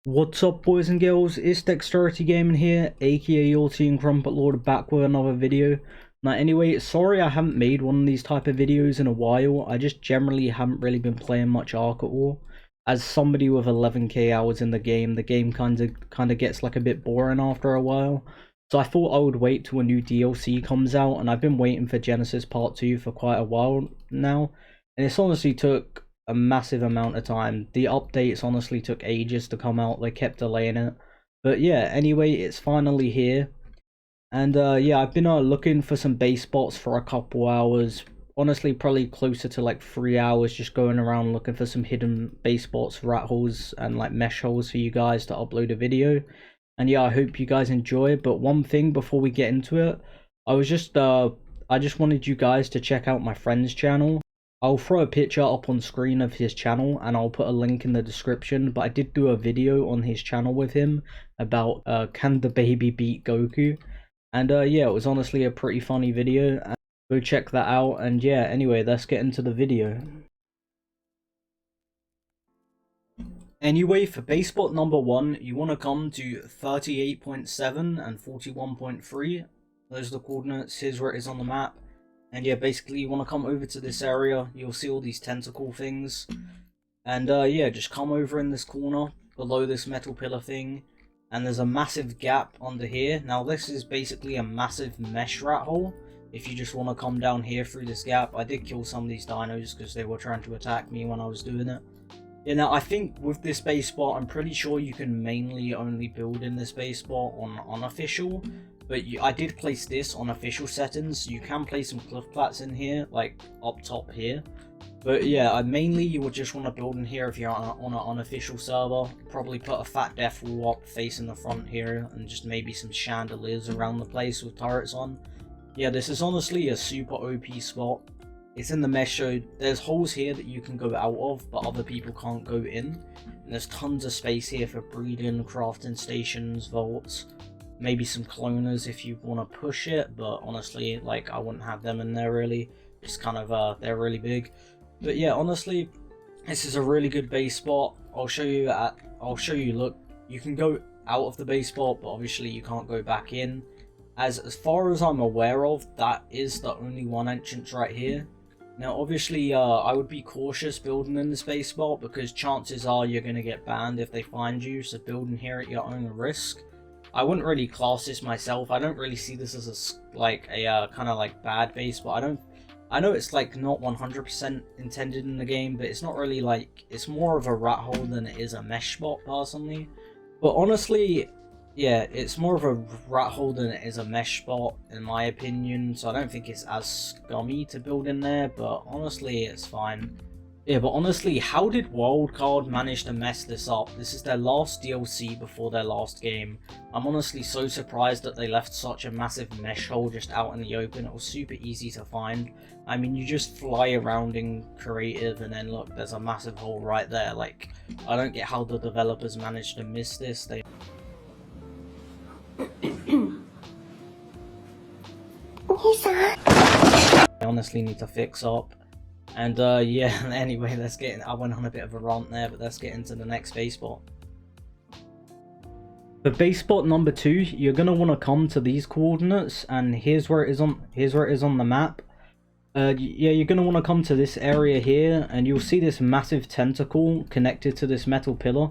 What's up, boys and girls? It's Dexterity Gaming here, aka your Team Crumpet Lord, back with another video. Now anyway, sorry I haven't made one of these type of videos in a while. I just generally haven't really been playing much ARK at all. As somebody with 11k hours in the game kind of gets like a bit boring after a while. So I thought I would wait till a new DLC comes out, and I've been waiting for Genesis Part 2 for quite a while now. And it's honestly took a massive amount of time. The updates honestly took ages to come out. They kept delaying it. But yeah, anyway, it's finally here. And yeah, I've been looking for some base spots for a couple hours. Honestly, probably closer to like 3 hours, just going around looking for some hidden base spots, rat holes, and like mesh holes for you guys to upload a video. And yeah, I hope you guys enjoy. But one thing before we get into it, I just wanted you guys to check out my friend's channel. I'll throw a picture up on screen of his channel and I'll put a link in the description, but I did do a video on his channel with him about can the baby beat Goku, and yeah, it was honestly a pretty funny video, and go check that out. And yeah, anyway, let's get into the video. Anyway, for base spot number 1, you want to come to 38.7 and 41.3. Those are the coordinates. Here's where it is on the map. And yeah, basically you want to come over to this area. You'll see all these tentacle things. And yeah, just come over in this corner below this metal pillar thing. And there's a massive gap under here. Now this is basically a massive mesh rat hole. If you just want to come down here through this gap. I did kill some of these dinos because they were trying to attack me when I was doing it. Yeah, now I think with this base spot, I'm pretty sure you can mainly only build in this base spot on unofficial. But I did place this on official settings. You can place some cliff plats in here, like up top here. But yeah, mainly you would just want to build in here if you're on an unofficial server. Probably put a fat death wall up facing the front here, and just maybe some chandeliers around the place with turrets on. Yeah, this is honestly a super OP spot. It's in the mesh, so there's holes here that you can go out of, but other people can't go in. And there's tons of space here for breeding, crafting stations, vaults. Maybe some cloners if you want to push it, but honestly, like, I wouldn't have them in there really. It's kind of, they're really big. But yeah, honestly, this is a really good base spot. I'll show you, look, you can go out of the base spot, but obviously you can't go back in. As far as I'm aware of, that is the only one entrance right here. Now, obviously, I would be cautious building in the base spot, because chances are you're going to get banned if they find you, so building here at your own risk. I wouldn't really class this myself. I don't really see this as a kind of like bad base, but I know it's like not 100% intended in the game, but it's not really like, it's more of a rat hole than it is a mesh spot personally. But honestly, yeah, it's more of a rat hole than it is a mesh spot in my opinion, so I don't think it's as scummy to build in there, but honestly it's fine. Yeah, but honestly, how did Wildcard manage to mess this up? This is their last DLC before their last game. I'm honestly so surprised that they left such a massive mesh hole just out in the open. It was super easy to find. I mean, you just fly around in creative and then look, there's a massive hole right there. Like, I don't get how the developers managed to miss this. They honestly need to fix up. And yeah, anyway, I went on a bit of a rant there, but let's get into the next base spot. For base spot number 2, you're gonna want to come to these coordinates, and here's where it is on the map. Yeah, you're gonna want to come to this area here, and you'll see this massive tentacle connected to this metal pillar.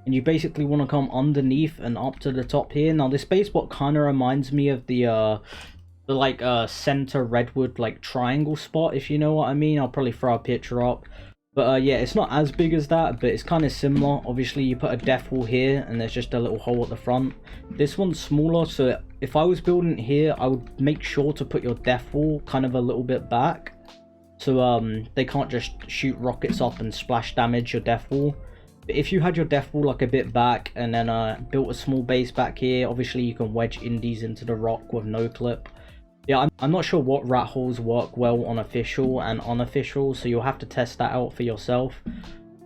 And you basically want to come underneath and up to the top here. Now this base spot kind of reminds me of the center redwood like triangle spot, if you know what I mean. I'll probably throw a picture up, but yeah, it's not as big as that, but it's kind of similar. Obviously you put a death wall here and there's just a little hole at the front. This one's smaller, so if I was building it here, I would make sure to put your death wall kind of a little bit back, so they can't just shoot rockets up and splash damage your death wall. But if you had your death wall like a bit back and then built a small base back here, obviously you can wedge indies into the rock with no clip. Yeah, I'm not sure what rat holes work well on official and unofficial, so you'll have to test that out for yourself.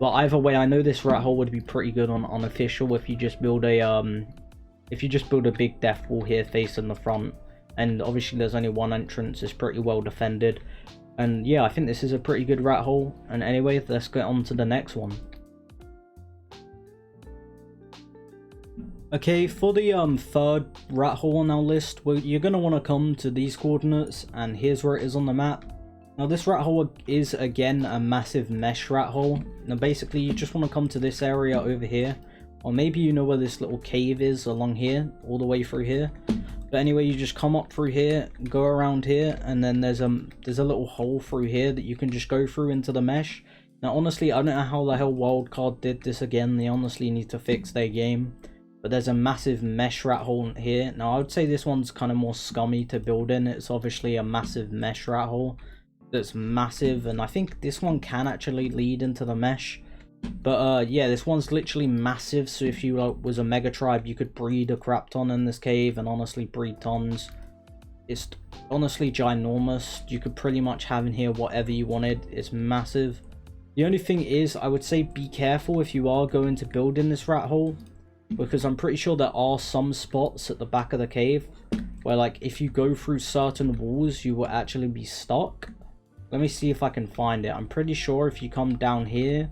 But either way, I know this rat hole would be pretty good on unofficial if you just build a big death wall here facing the front. And obviously there's only one entrance, it's pretty well defended. And yeah, I think this is a pretty good rat hole. And anyway, let's get on to the next one. Okay, for the third rat hole on our list, well, you're going to want to come to these coordinates, and here's where it is on the map. Now this rat hole is again a massive mesh rat hole. Now basically you just want to come to this area over here, or maybe you know where this little cave is along here, all the way through here. But anyway, you just come up through here, go around here, and then there's a little hole through here that you can just go through into the mesh. Now honestly, I don't know how the hell Wildcard did this again. They honestly need to fix their game. But there's a massive mesh rat hole here. Now I would say this one's kind of more scummy to build in. It's obviously a massive mesh rat hole that's massive, and I think this one can actually lead into the mesh. But yeah, this one's literally massive, so if you was a mega tribe, you could breed a crap ton in this cave and honestly breed tons. It's honestly ginormous. You could pretty much have in here whatever you wanted. It's massive. The only thing is, I would say be careful if you are going to build in this rat hole, because I'm pretty sure there are some spots at the back of the cave where, like, if you go through certain walls, you will actually be stuck. Let me see if I can find it. I'm pretty sure if you come down here,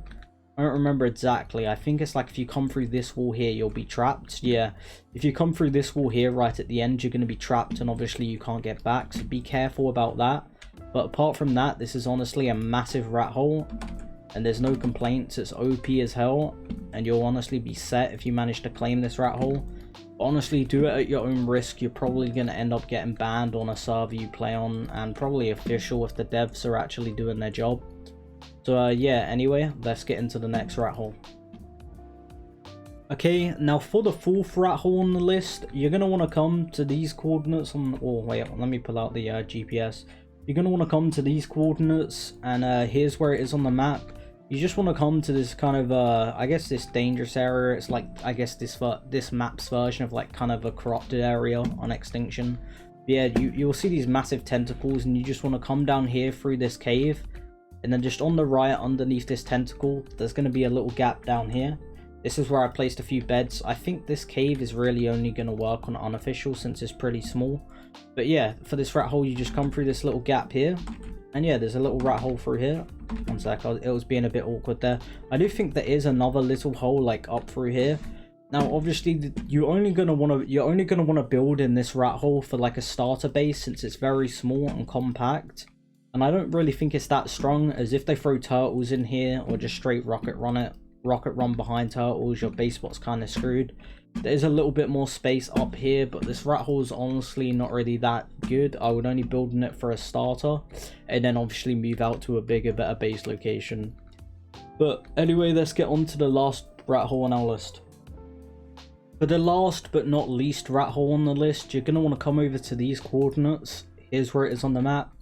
I don't remember exactly. I think it's like if you come through this wall here, you'll be trapped. Yeah, if you come through this wall here right at the end, you're going to be trapped, and obviously you can't get back. So be careful about that. But apart from that, this is honestly a massive rat hole, and there's no complaints. It's OP as hell, and you'll honestly be set if you manage to claim this rat hole. But honestly, do it at your own risk. You're probably going to end up getting banned on a server you play on, and probably official if the devs are actually doing their job. So yeah, anyway, let's get into the next rat hole. Okay, now for the fourth rat hole on the list, you're going to want to come to these coordinates on, oh wait, let me pull out the GPS. You're going to want to come to these coordinates, and here's where it is on the map. You just want to come to this kind of, I guess this dangerous area. It's like, I guess this map's version of like kind of a corrupted area on Extinction. But yeah, you'll see these massive tentacles, and you just want to come down here through this cave. And then just on the right, underneath this tentacle, there's going to be a little gap down here. This is where I placed a few beds. I think this cave is really only going to work on unofficial since it's pretty small. But yeah, for this rat hole, you just come through this little gap here. And yeah, there's a little rat hole through here. One sec, it was being a bit awkward there. I do think there is another little hole like up through here. Now, obviously, you're only gonna want to build in this rat hole for like a starter base, since it's very small and compact. And I don't really think it's that strong, as if they throw turtles in here or just straight rocket run behind turtles, your base spot's kind of screwed. There's a little bit more space up here, but this rat hole is honestly not really that good. I would only build in it for a starter, and then obviously move out to a bigger, better base location. But anyway, let's get on to the last rat hole on our list. For the last but not least rat hole on the list, you're going to want to come over to these coordinates. Here's where it is on the map.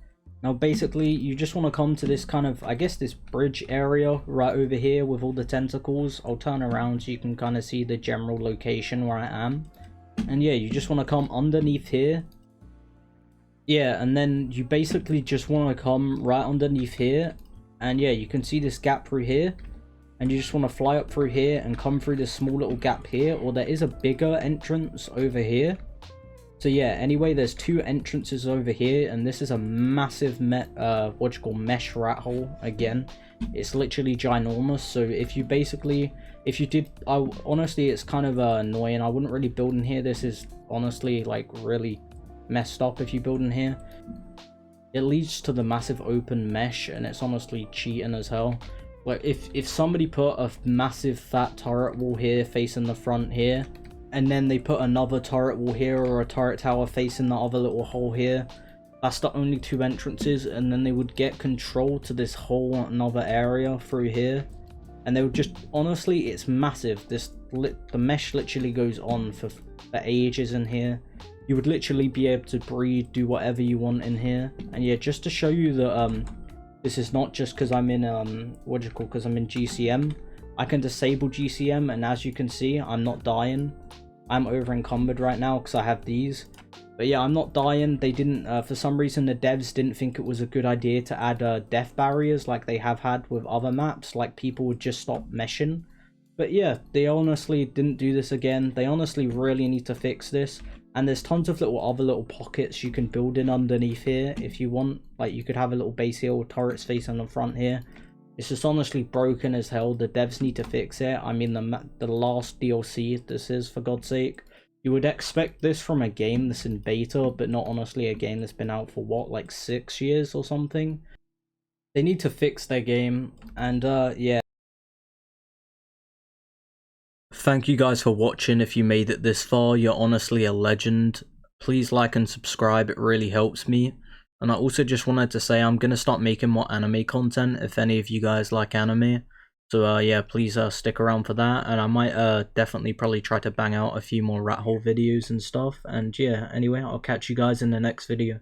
Now basically, you just want to come to this kind of, I guess this bridge area right over here with all the tentacles. I'll turn around so you can kind of see the general location where I am. And yeah, you just want to come underneath here. Yeah, and then you basically just want to come right underneath here. And yeah, you can see this gap through here. And you just want to fly up through here and come through this small little gap here. Or there is a bigger entrance over here. So yeah, anyway, there's two entrances over here, and this is a massive mesh rat hole. Again, it's literally ginormous. So honestly, it's kind of annoying. I wouldn't really build in here. This is honestly like really messed up if you build in here. It leads to the massive open mesh, and it's honestly cheating as hell. Like if somebody put a massive fat turret wall here facing the front here, and then they put another turret wall here or a turret tower facing the other little hole here, that's the only two entrances, and then they would get control to this whole another area through here, and they would just, honestly, it's massive. The mesh literally goes on for ages in here. You would literally be able to breed, do whatever you want in here. And yeah, just to show you that this is not just because I'm in because I'm in GCM. I can disable GCM, and as you can see, I'm not dying. I'm over encumbered right now because I have these. But yeah, I'm not dying. They didn't, for some reason, the devs didn't think it was a good idea to add death barriers like they have had with other maps. Like, people would just stop meshing. But yeah, they honestly didn't do this again. They honestly really need to fix this. And there's tons of other little pockets you can build in underneath here if you want. Like, you could have a little base here with turrets facing the front here. It's just honestly broken as hell. The devs need to fix it. I mean, the last DLC this is, for God's sake. You would expect this from a game that's in beta, but not honestly a game that's been out for what, like 6 years or something? They need to fix their game, and yeah. Thank you guys for watching. If you made it this far, you're honestly a legend. Please like and subscribe, it really helps me. And I also just wanted to say I'm going to start making more anime content if any of you guys like anime. So yeah, please stick around for that, and I might definitely probably try to bang out a few more rat hole videos and stuff. And yeah, anyway, I'll catch you guys in the next video.